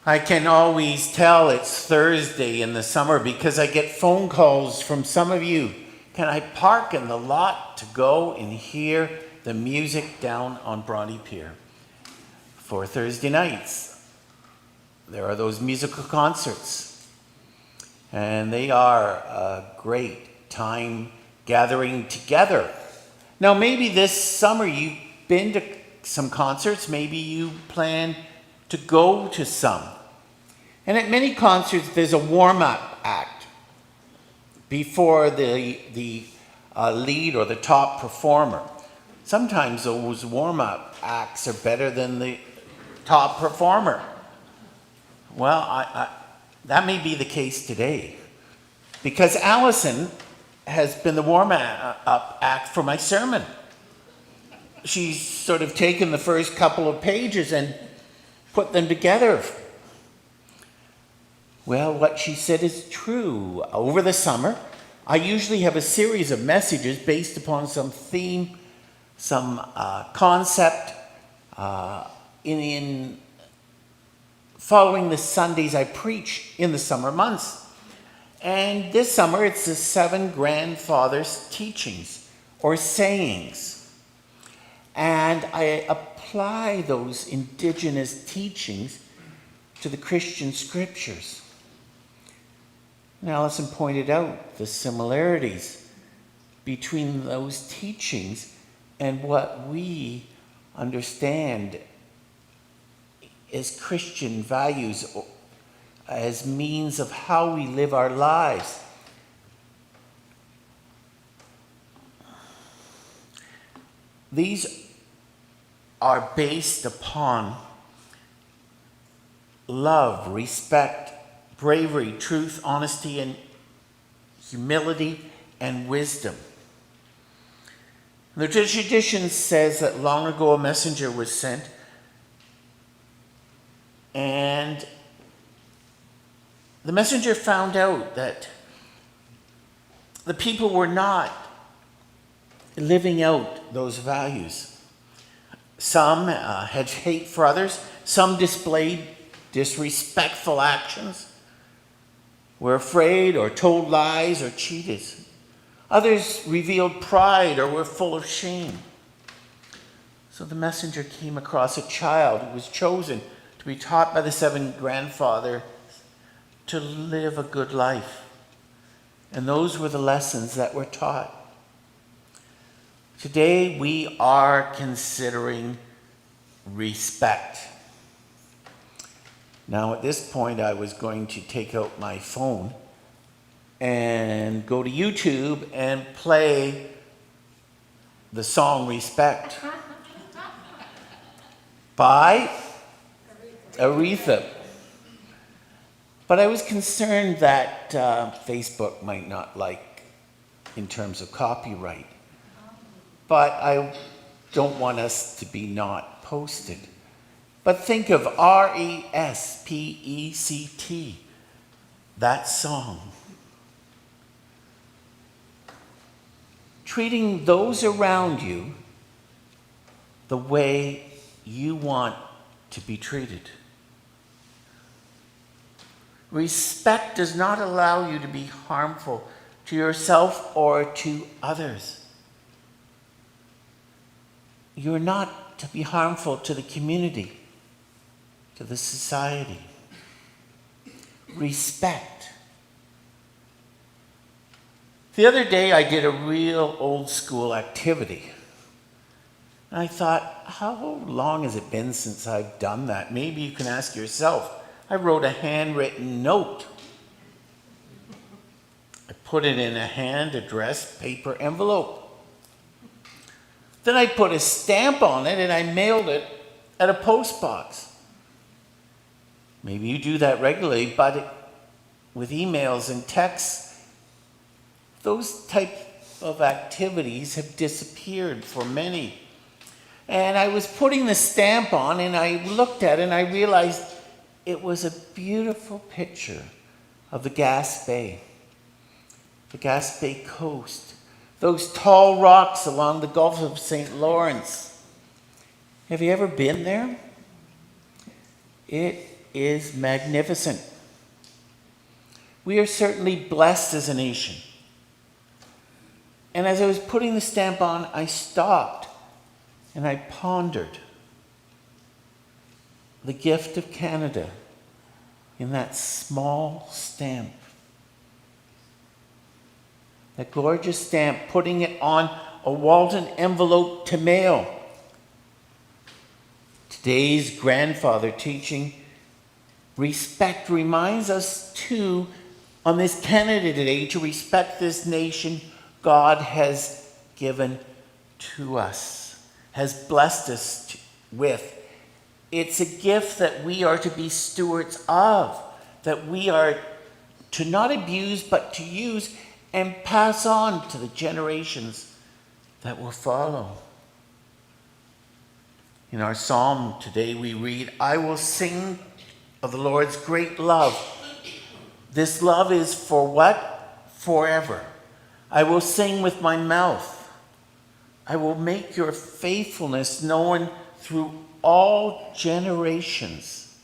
I can always tell it's Thursday in the summer because I get phone calls from some of you. Can I park in the lot to go and hear the music down on Bronte Pier? For Thursday nights, there are those musical concerts. And they are a great time gathering together. Now, maybe this summer you've been to some concerts. Maybe you plan to go to some. And at many concerts, there's a warm-up act before the lead or the top performer. Sometimes those warm-up acts are better than the top performer. Well, that may be the case today, because Allison has been the warm-up act for my sermon. She's sort of taken the first couple of pages and put them together. Well, what she said is true. Over the summer, I usually have a series of messages based upon some theme, some concept, in following the Sundays I preach in the summer months. And this summer, it's the 7 grandfathers' teachings or sayings. And I apply those indigenous teachings to the Christian scriptures. And Allison pointed out the similarities between those teachings and what we understand as Christian values, as means of how we live our lives. These are based upon love, respect, bravery, truth, honesty, and humility and wisdom. The tradition says that long ago a messenger was sent, and the messenger found out that the people were not living out those values. Some had hate for others. Some displayed disrespectful actions, were afraid or told lies or cheated. Others revealed pride or were full of shame. So the messenger came across a child who was chosen to be taught by the 7 grandfathers to live a good life. And those were the lessons that were taught. Today we are considering respect. Now at this point I was going to take out my phone and go to YouTube and play the song Respect by Aretha. But I was concerned that Facebook might not like in terms of copyright. But I don't want us to be not posted. But think of R-E-S-P-E-C-T, that song. Treating those around you the way you want to be treated. Respect does not allow you to be harmful to yourself or to others. You're not to be harmful to the community, to the society. Respect. The other day I did a real old school activity. And I thought, how long has it been since I've done that? Maybe you can ask yourself. I wrote a handwritten note. I put it in a hand-addressed paper envelope. Then I put a stamp on it and I mailed it at a post box. Maybe you do that regularly, but with emails and texts, those type of activities have disappeared for many. And I was putting the stamp on and I looked at it and I realized it was a beautiful picture of the Gaspé coast. Those tall rocks along the Gulf of St. Lawrence. Have you ever been there? It is magnificent. We are certainly blessed as a nation. And as I was putting the stamp on, I stopped and I pondered the gift of Canada in that small stamp. That gorgeous stamp, putting it on a Walton envelope to mail. Today's grandfather teaching, respect, reminds us too, on this Canada Day, to respect this nation God has given to us, has blessed us with. It's a gift that we are to be stewards of, that we are to not abuse, but to use and pass on to the generations that will follow. In our psalm today we read, I will sing of the Lord's great love. This love is for what? Forever. I will sing with my mouth. I will make your faithfulness known through all generations.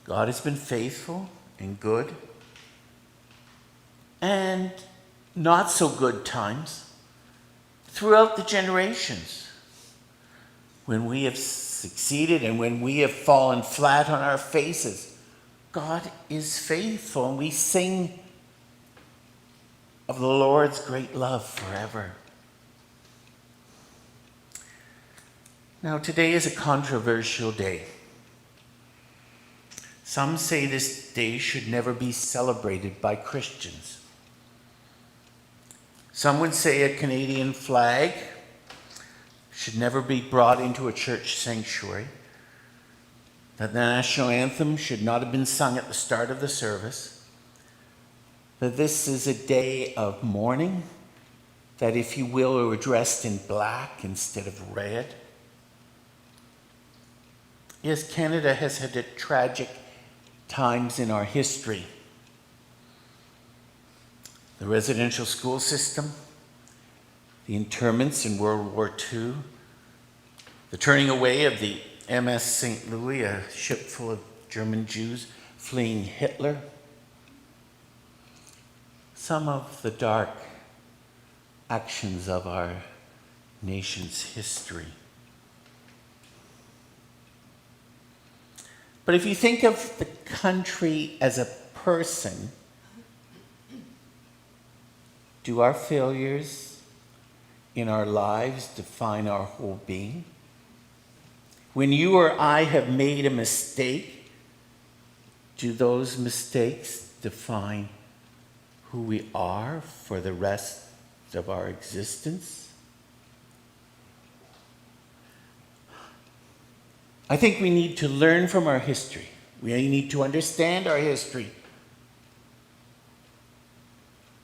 God has been faithful and good, and not so good times throughout the generations. When we have succeeded and when we have fallen flat on our faces, God is faithful, and we sing of the Lord's great love forever. Now, today is a controversial day. Some say this day should never be celebrated by Christians. Some would say a Canadian flag should never be brought into a church sanctuary, that the national anthem should not have been sung at the start of the service, that this is a day of mourning, that, if you will, are dressed in black instead of red. Yes, Canada has had tragic times in our history. The residential school system, the internments in World War II, the turning away of the MS St. Louis, a ship full of German Jews fleeing Hitler. Some of the dark actions of our nation's history. But if you think of the country as a person, do our failures in our lives define our whole being? When you or I have made a mistake, do those mistakes define who we are for the rest of our existence? I think we need to learn from our history. We need to understand our history.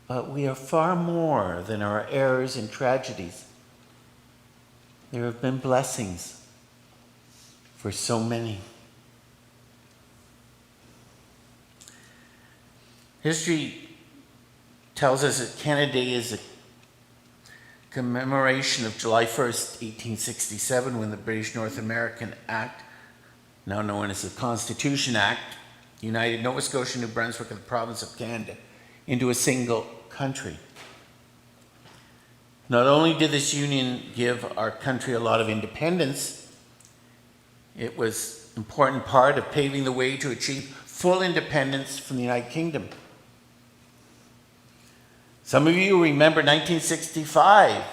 But we are far more than our errors and tragedies. There have been blessings for so many. History tells us that Canada Day is a commemoration of July 1st, 1867, when the British North American Act, now known as the Constitution Act, united Nova Scotia, New Brunswick, and the province of Canada into a single country. Not only did this union give our country a lot of independence, it was an important part of paving the way to achieve full independence from the United Kingdom. Some of you remember 1965,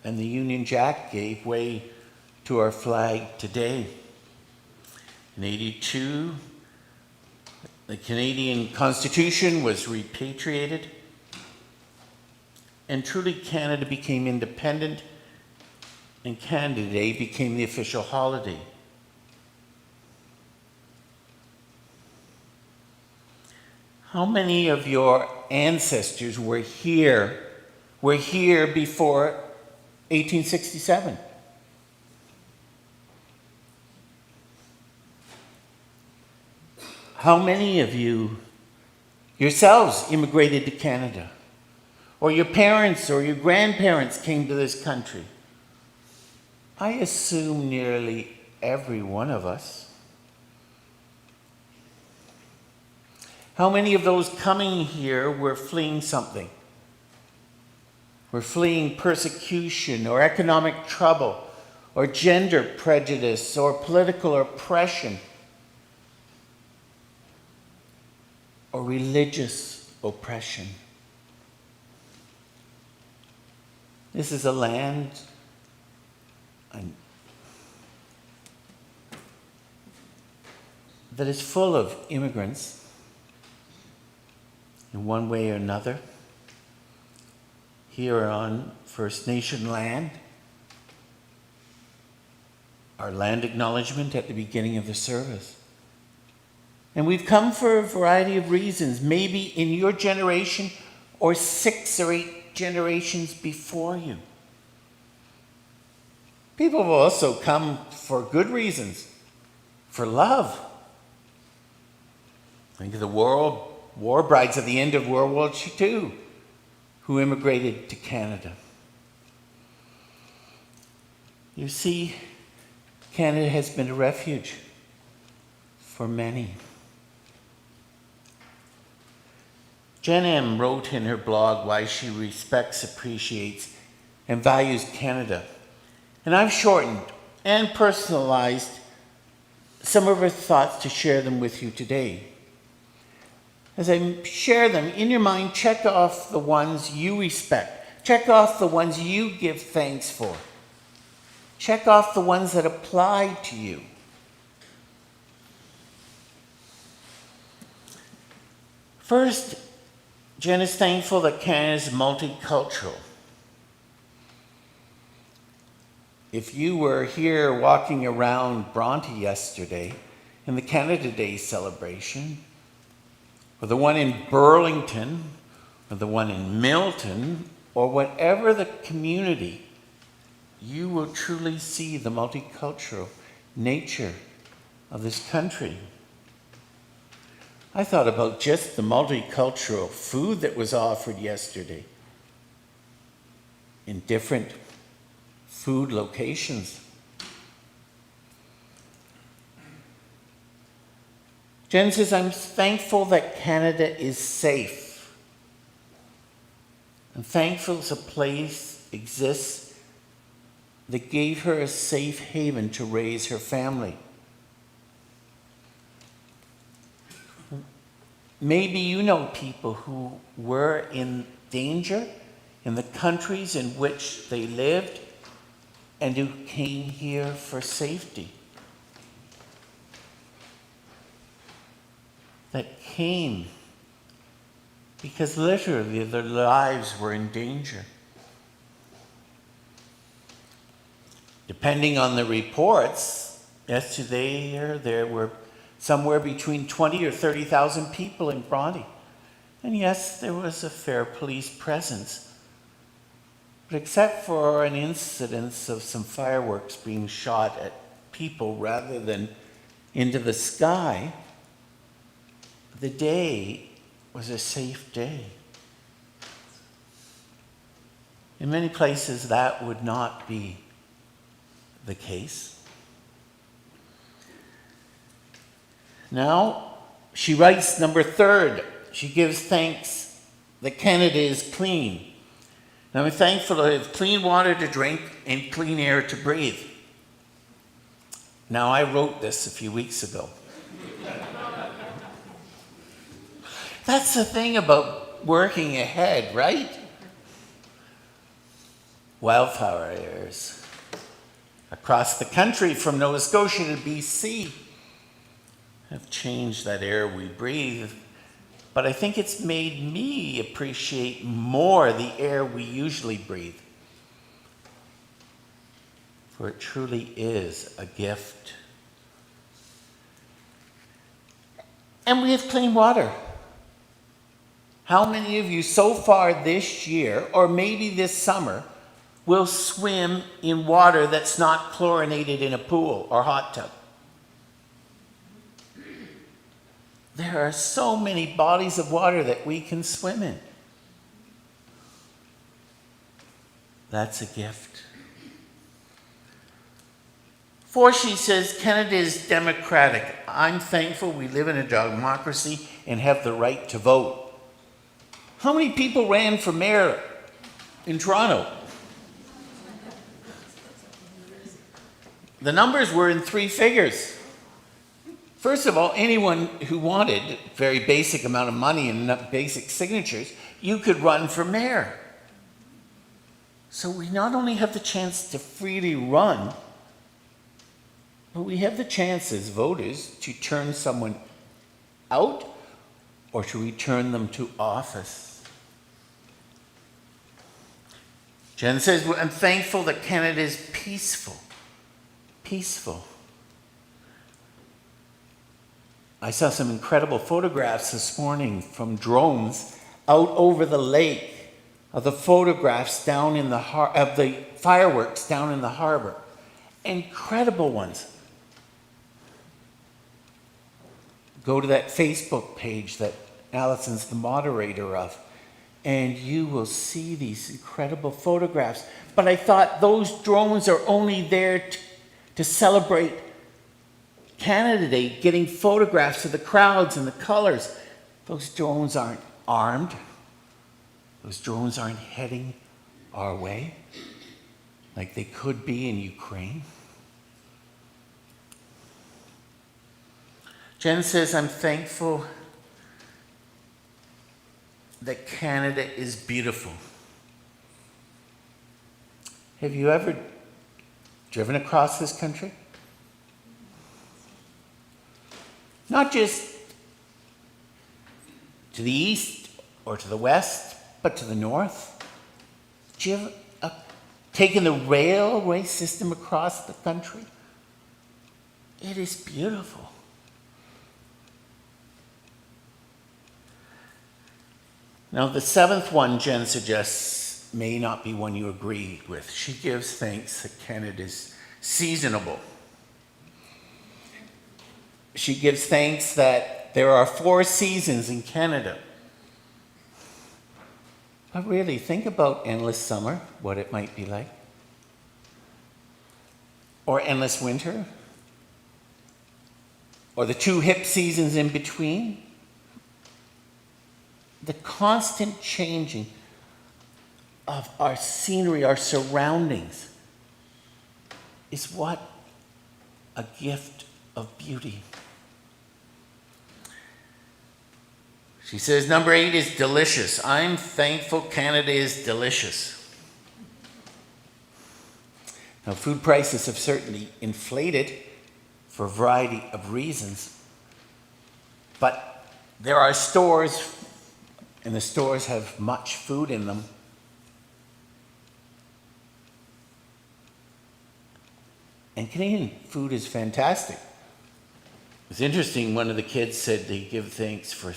and the Union Jack gave way to our flag today. In 82, the Canadian Constitution was repatriated, and truly Canada became independent, and Canada Day became the official holiday. How many of your ancestors were here before 1867? How many of you yourselves immigrated to Canada? Or your parents or your grandparents came to this country? I assume nearly every one of us. How many of those coming here were fleeing something? Were fleeing persecution or economic trouble or gender prejudice or political oppression or religious oppression? This is a land that is full of immigrants in one way or another. Here on First Nation land, our land acknowledgement at the beginning of the service. And we've come for a variety of reasons, maybe in your generation or 6 or 8 generations before you. People have also come for good reasons, for love. Think of the war brides at the end of World War II who immigrated to Canada. You see, Canada has been a refuge for many. Jen M. wrote in her blog why she respects, appreciates, and values Canada. And I've shortened and personalized some of her thoughts to share them with you today. As I share them, in your mind, check off the ones you respect. Check off the ones you give thanks for. Check off the ones that apply to you. First, Jen is thankful that Canada is multicultural. If you were here walking around Bronte yesterday in the Canada Day celebration, or the one in Burlington, or the one in Milton, or whatever the community, you will truly see the multicultural nature of this country. I thought about just the multicultural food that was offered yesterday in different food locations. Jen says, I'm thankful that Canada is safe. I'm thankful a place exists that gave her a safe haven to raise her family. Maybe you know people who were in danger in the countries in which they lived and who came here for safety. That came because literally their lives were in danger. Depending on the reports, yesterday there were somewhere between 20 or 30,000 people in Bronte. And yes, there was a fair police presence. But except for an incidence of some fireworks being shot at people rather than into the sky, the day was a safe day. In many places, that would not be the case. Now, she writes number 3. She gives thanks that Canada is clean. Now, I'm thankful to have clean water to drink and clean air to breathe. Now, I wrote this a few weeks ago. That's the thing about working ahead, right? Wildfires across the country from Nova Scotia to BC have changed that air we breathe. But I think it's made me appreciate more the air we usually breathe. For it truly is a gift. And we have clean water. How many of you so far this year, or maybe this summer, will swim in water that's not chlorinated in a pool or hot tub? There are so many bodies of water that we can swim in. That's a gift. 4, she says, Canada is democratic. I'm thankful we live in a democracy and have the right to vote. How many people ran for mayor in Toronto? The numbers were in 3 figures. First of all, anyone who wanted a very basic amount of money and basic signatures, you could run for mayor. So we not only have the chance to freely run, but we have the chance as voters to turn someone out or to return them to office. Jen says, I'm thankful that Canada is peaceful. Peaceful. I saw some incredible photographs this morning from drones out over the lake of the photographs down in the of the fireworks down in the harbor. Incredible ones. Go to that Facebook page that Allison's the moderator of, and you will see these incredible photographs. But I thought those drones are only there to celebrate Canada Day, getting photographs of the crowds and the colors. Those drones aren't armed. Those drones aren't heading our way like they could be in Ukraine. Jen says, I'm thankful that Canada is beautiful. Have you ever driven across this country? Not just to the east or to the west, but to the north. Did you ever taken the railway system across the country? It is beautiful. Now, the 7th one Jen suggests may not be one you agree with. She gives thanks that Canada is seasonable. She gives thanks that there are 4 seasons in Canada. But really, think about endless summer, what it might be like. Or endless winter. Or the 2 hip seasons in between. The constant changing of our scenery, our surroundings, is what a gift of beauty. She says, number 8 is delicious. I'm thankful Canada is delicious. Now, food prices have certainly inflated for a variety of reasons, but there are stores, and the stores have much food in them. And Canadian food is fantastic. It's interesting, one of the kids said they give thanks for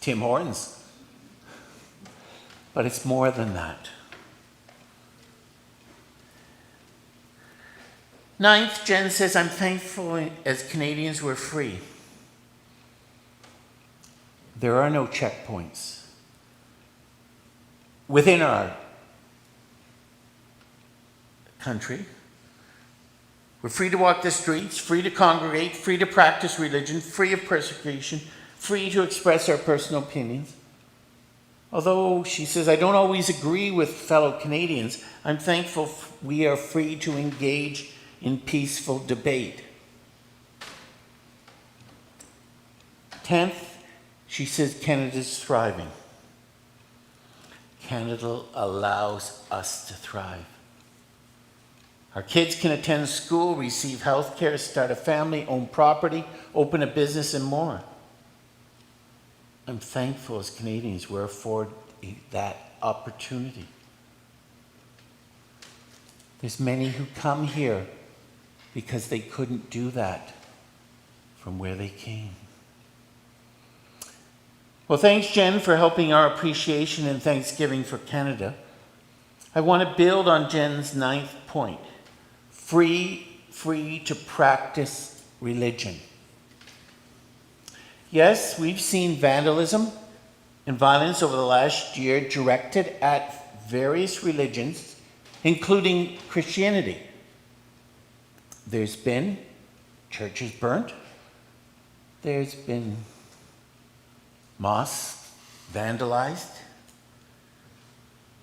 Tim Hortons. But it's more than that. 9th, Jen says, I'm thankful as Canadians we're free. There are no checkpoints within our country. We're free to walk the streets, free to congregate, free to practice religion, free of persecution, free to express our personal opinions. Although, she says, I don't always agree with fellow Canadians, I'm thankful we are free to engage in peaceful debate. 10th, she says, Canada's thriving. Canada allows us to thrive. Our kids can attend school, receive health care, start a family, own property, open a business, and more. I'm thankful as Canadians we're afforded that opportunity. There's many who come here because they couldn't do that from where they came. Well, thanks, Jen, for helping our appreciation and thanksgiving for Canada. I want to build on Jen's 9th point. Free to practice religion. Yes, we've seen vandalism and violence over the last year directed at various religions, including Christianity. There's been churches burnt. There's been mosques vandalized.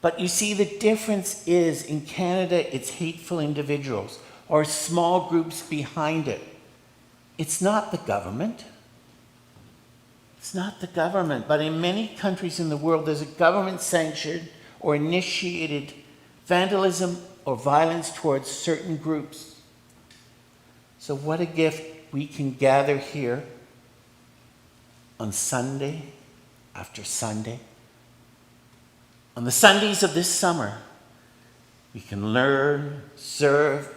But you see, the difference is in Canada, it's hateful individuals or small groups behind it. It's not the government. It's not the government. But in many countries in the world, there's a government-sanctioned or initiated vandalism or violence towards certain groups. So what a gift we can gather here on Sunday after Sunday. On the Sundays of this summer, we can learn, serve,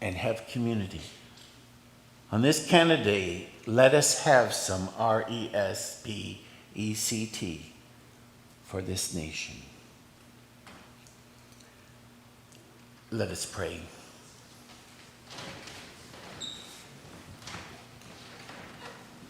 and have community. On this Canada Day, let us have some RESPECT for this nation. Let us pray.